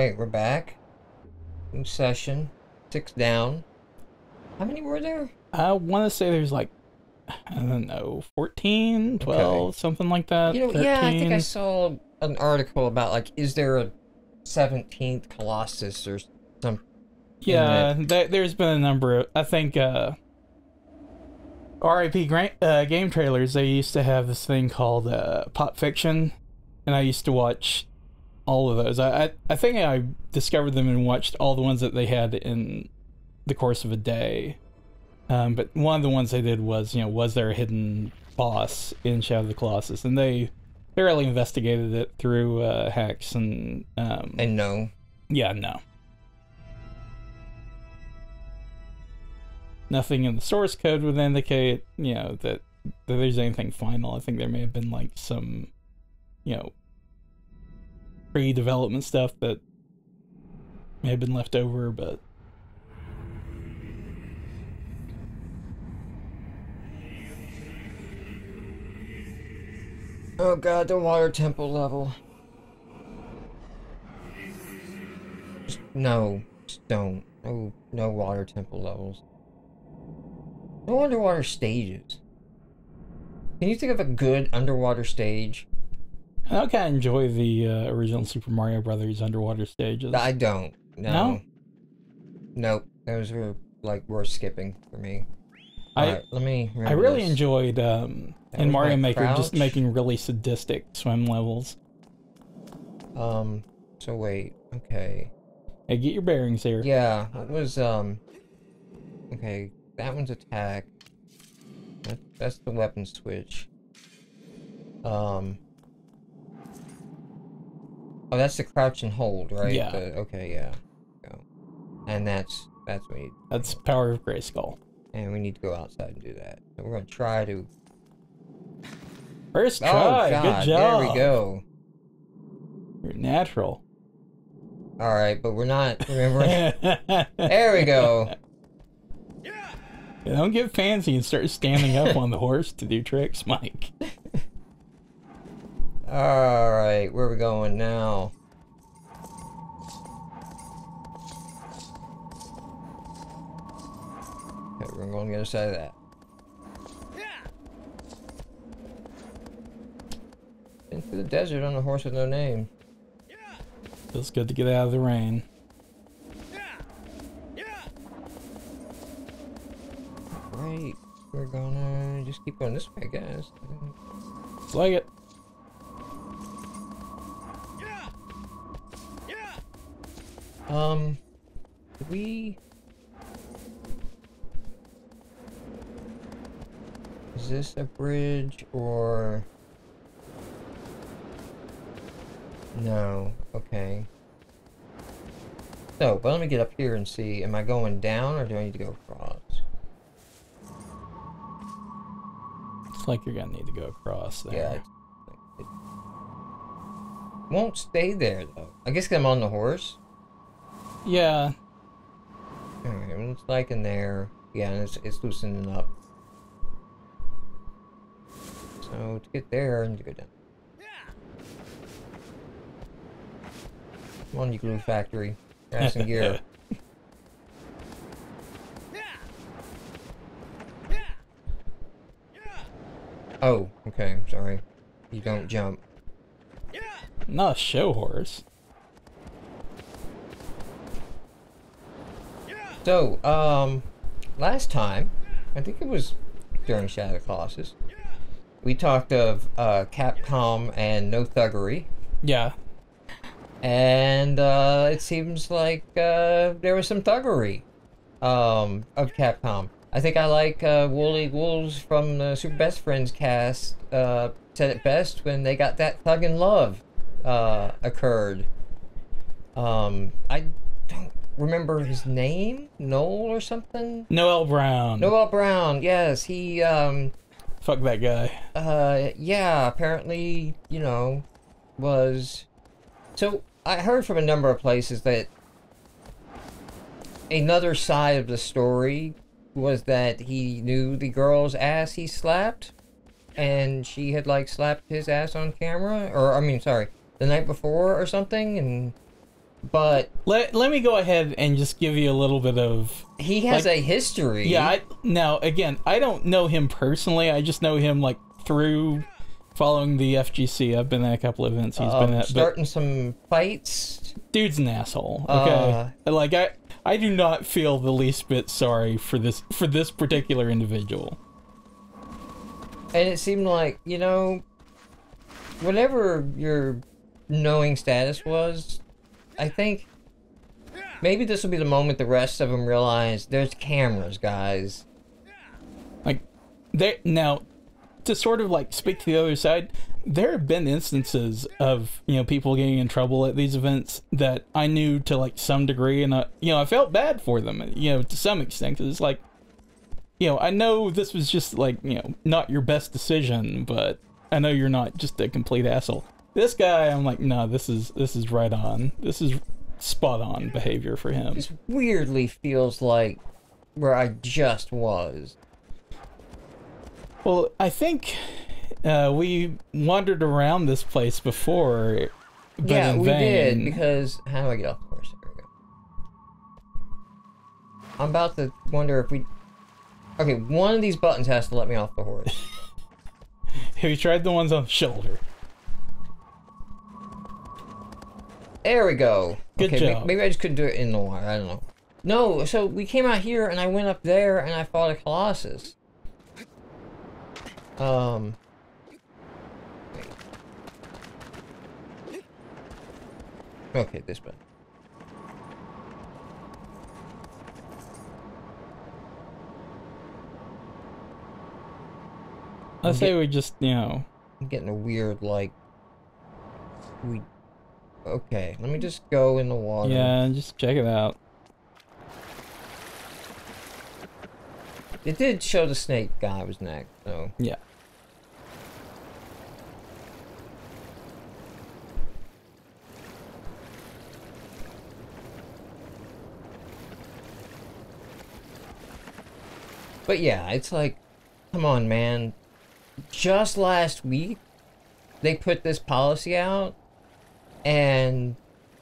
Alright, we're back. New session. 6 down. How many were there? I want to say there's like, I don't know, 14, 12, Okay. something like that. You know, 13. yeah, I think I saw an article about, like, is there a 17th Colossus or some... Yeah, there's been a number of, I think, RIP game trailers, they used to have this thing called Pop Fiction, and I used to watch all of those. I think I discovered them and watched all the ones that they had in the course of a day. But one of the ones they did was, was there a hidden boss in Shadow of the Colossus? And they thoroughly investigated it through hacks and... And no. Yeah, no. Nothing in the source code would indicate, that there's anything final. I think there may have been, like, some, pre-development stuff that may have been left over, but... Oh god, the water temple level. No, just don't. No water temple levels. No underwater stages. Can you think of a good underwater stage? I kind of enjoy the original Super Mario Brothers underwater stages. I don't. No? Nope. Those were, like, worth skipping for me. I Alright, let me I really this. enjoyed in was Mario my Maker just crouch. making really sadistic swim levels. So wait, okay. Hey, get your bearings here. Yeah, it was, okay, that one's attack. That's the weapon switch. Oh, that's the crouch and hold, right? Yeah. Okay, yeah. Go. And that's what we need. That's Power of Grayskull. And we need to go outside and do that. So we're gonna try to... First try, Oh, God, good job. there we go. You're natural. Alright, but we're not remembering. There we go. Yeah, don't get fancy and start standing up on the horse to do tricks, Mike. Alright, where are we going now? Okay, we're gonna go on the other side of that. Into the desert on a horse with no name. Feels good to get out of the rain. Right, we're gonna just keep going this way, guys. It's like it. We... Is this a bridge or... No, okay. So, but let me get up here and see, am I going down or do I need to go across? It's like you're gonna need to go across there. Yeah, it won't stay there though. I guess 'cause I'm on the horse. Yeah. Alright, well, it's like in there. Yeah, and it's loosening up. So to get there, I need to go down. Come on, you glue factory. Grab some gear. Oh, okay, sorry. You don't jump. Not a show horse. So, last time, I think it was during Shadow of the Colossus, we talked of Capcom and No Thuggery. Yeah. And it seems like there was some thuggery of Capcom. I think I like Woolly Wolves from the Super Best Friends cast said it best when they got that thug in love occurred. I don't remember his name, Noel or something. Noel Brown. Noel Brown, yes, he Fuck that guy. yeah, apparently, was... So, I heard from a number of places that another side of the story was that he knew the girl's ass he slapped, and she had, like, slapped his ass on camera, or, I mean, sorry, the night before or something, and But Let me go ahead and just give you a little bit of... he has a history. Yeah, now, again, I don't know him personally. I just know him, like, through following the FGC. I've been at a couple of events he's been at. Starting some fights. Dude's an asshole, okay? Like, I do not feel the least bit sorry for this particular individual. And it seemed like, you know, whatever your knowing status was, I think maybe this will be the moment the rest of them realize there's cameras, guys. Like, now, to sort of, like, speak to the other side, there have been instances of, you know, people getting in trouble at these events that I knew to, like, some degree, and, you know, I felt bad for them, you know, to some extent, 'cause it's like, you know, I know this was just, like, you know, not your best decision, but I know you're not just a complete asshole. This guy, I'm like, no, this is right on. This is spot on behavior for him. This weirdly feels like where I just was. Well, I think we wandered around this place before, but yeah, in we vain. did, because... How do I get off the horse? There we go. I'm about to wonder if we... Okay, one of these buttons has to let me off the horse. Have you tried the ones on the shoulder? There we go. Good okay, job. Maybe I just couldn't do it in the water. I don't know. No, so we came out here and I went up there and I fought a Colossus. Wait. Okay, this button. Let's say we just, you know... I'm getting a weird, like... Okay, let me just go in the water. Yeah, just check it out. It did show the snake guy was next, so... Yeah. But yeah, it's like... Come on, man. Just last week, they put this policy out, and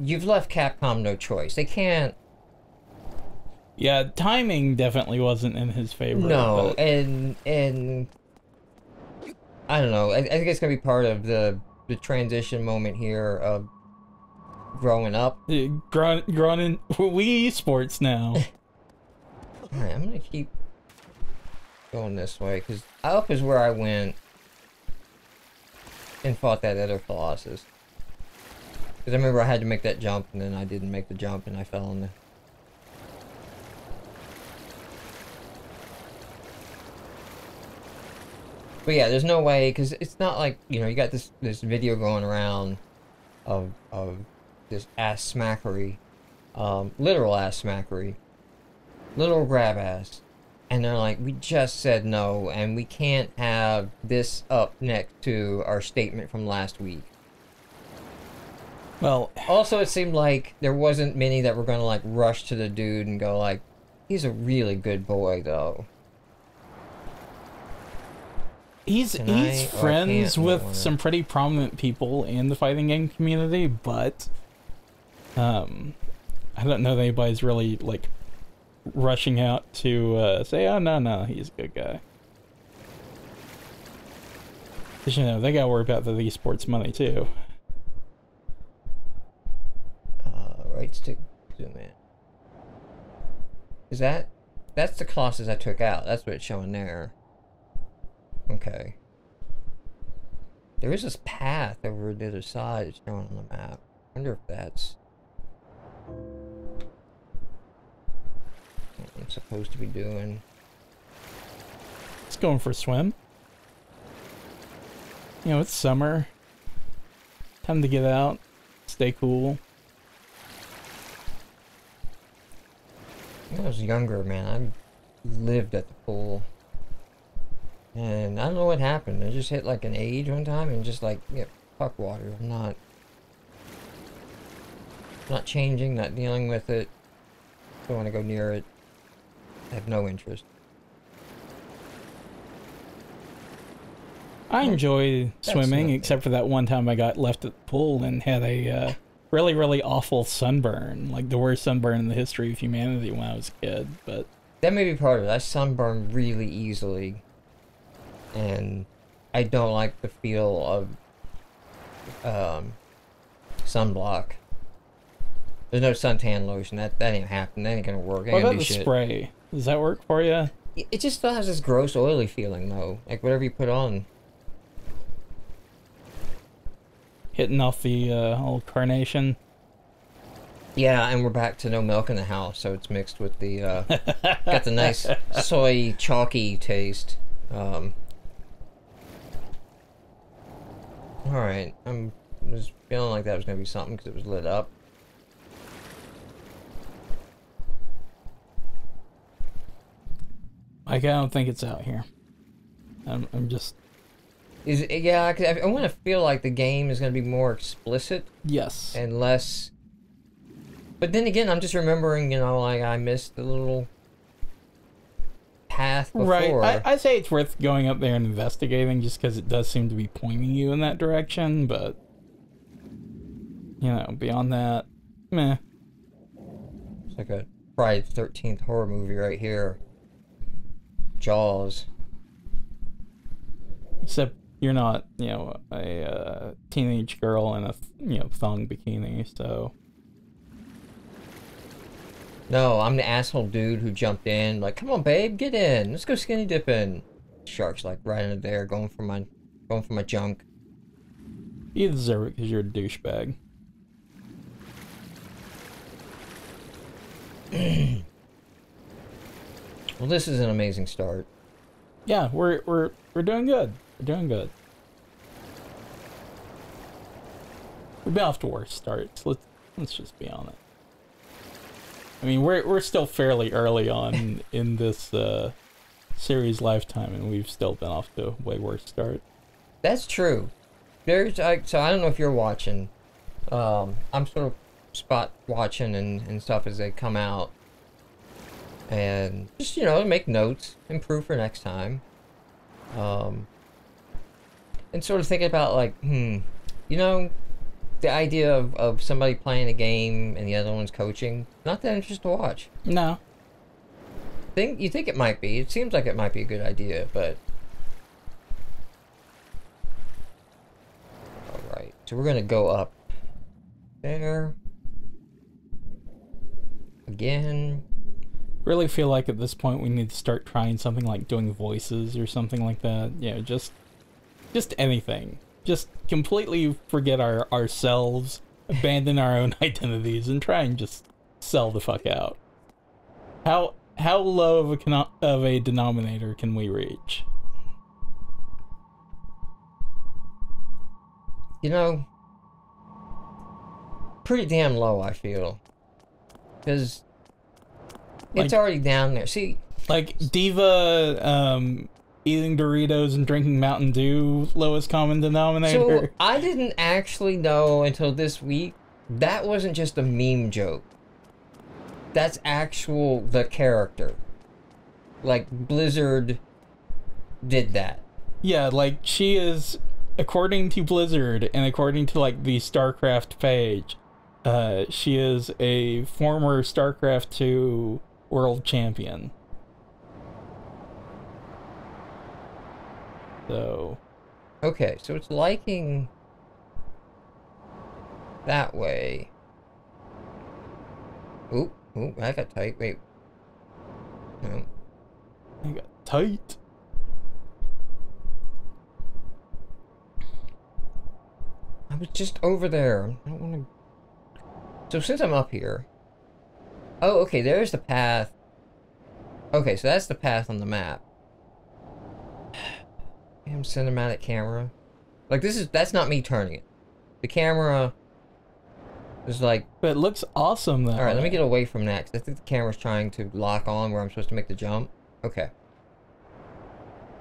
you've left Capcom no choice. They can't... Yeah, timing definitely wasn't in his favor. No, but... and I don't know. I think it's gonna be part of the transition moment here of growing up. Grown in Wii Sports now. Alright, I'm gonna keep going this way, because up is where I went and fought that other Colossus. Because I remember I had to make that jump, and then I didn't make the jump, and I fell in the... But yeah, there's no way, because it's not like, you know, you got this video going around of this ass smackery, literal ass smackery, literal grab ass, and they're like, we just said no, and we can't have this up next to our statement from last week. Well, also, it seemed like there wasn't many that were gonna like rush to the dude and go like, he's a really good boy though. He's friends with some pretty prominent people in the fighting game community, but I don't know that anybody's really like rushing out to say, oh no, he's a good guy. Because, you know, they gotta worry about the esports money too. Right stick, zoom in. Is that's the Colossus I took out? That's what it's showing there. Okay. There is this path over the other side it's showing on the map. I wonder if that's what I'm supposed to be doing. It's going for a swim. You know, it's summer. Time to get out, stay cool. When I was younger, man, I lived at the pool. And I don't know what happened. I just hit like an age one time and just like, yeah, fuck water. I'm not changing, not dealing with it. Don't want to go near it. I have no interest. I enjoy swimming, nothing. except for that one time I got left at the pool and had a really, really awful sunburn, like the worst sunburn in the history of humanity when I was a kid. But That may be part of it. I sunburn really easily, and I don't like the feel of sunblock. There's no suntan lotion. That ain't happening. That ain't gonna work. Ain't what gonna about do the shit. spray? Does that work for you? It just still has this gross oily feeling though. Like whatever you put on. Hitting off the old carnation. Yeah, and we're back to no milk in the house, so it's mixed with the got the nice soy chalky taste. All right, I was feeling like that was gonna be something because it was lit up. Like, I don't think it's out here. I'm just... Is it, yeah, 'cause I want to feel like the game is gonna be more explicit Yes. and less. But then again, I'm just remembering, you know, like I missed the little path before. Right. I say it's worth going up there and investigating just because it does seem to be pointing you in that direction, but... You know, beyond that, meh. It's like a Friday the 13th horror movie right here. Jaws. Except you're not, you know, a teenage girl in a, you know, thong bikini, so... No, I'm the asshole dude who jumped in, like, come on, babe, get in. Let's go skinny dipping. Shark's like right into there, going for my junk. You deserve it because you're a douchebag. Well, this is an amazing start. Yeah, we're doing good. We're doing good. We've been off to worse starts. Let's just be honest. I mean, we're still fairly early on in this series lifetime, and we've still been off to a way worse start. That's true. There's so I don't know if you're watching. I'm sort of spot watching and stuff as they come out, and just, you know, make notes, improve for next time. And sort of thinking about like, you know, the idea of somebody playing a game and the other one's coaching, not that interesting to watch. No. You think it might be. It seems like it might be a good idea, but... Alright, so we're gonna go up there. Again. Really feel like at this point we need to start trying something like doing voices or something like that. You know, just anything. Just completely forget ourselves, abandon our own identities, and try and just sell the fuck out. How low of a denominator can we reach? You know, pretty damn low, I feel. Because it's already down there. See, like Diva eating Doritos and drinking Mountain Dew, lowest common denominator. So I didn't actually know until this week that wasn't just a meme joke. That's the character. Like Blizzard did that. Yeah, like she is, according to Blizzard and according to like the StarCraft page, she is a former StarCraft 2 world champion. So Okay, so it's liking that way. Ooh, that got tight. Wait. No. I got tight. I was just over there. I don't want to... So since I'm up here... Oh, okay, there's the path. Okay, so that's the path on the map. Damn cinematic camera. Like, that's not me turning it. The camera is like... But it looks awesome though. Alright, let me get away from that, 'cause I think the camera's trying to lock on where I'm supposed to make the jump. Okay.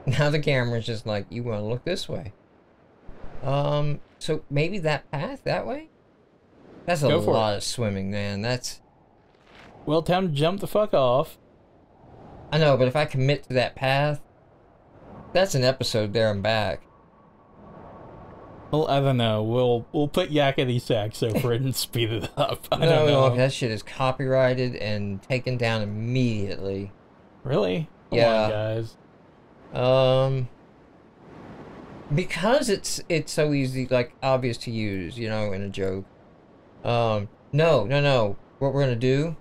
Now the camera's just like, you want to look this way. So maybe that path that way? That's a lot of swimming, man. That's... Well, time to jump the fuck off. I know, but if I commit to that path, that's an episode there and back. Well, I don't know. We'll put Yakety Saxo for it and speed it up. I No, don't know. no, that shit is copyrighted and taken down immediately. Really? Come Yeah. on, guys. Because it's so easy, like, obvious to use, you know, in a joke. No. What we're gonna do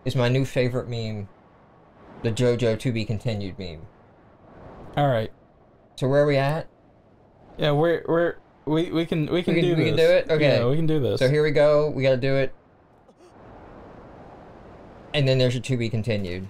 is my new favorite meme, the JoJo to be continued meme. All right. So where are we at? Yeah, we can do this. We can do it? Okay. Yeah, we can do this. So here we go. We gotta do it. And then there's your to be continued.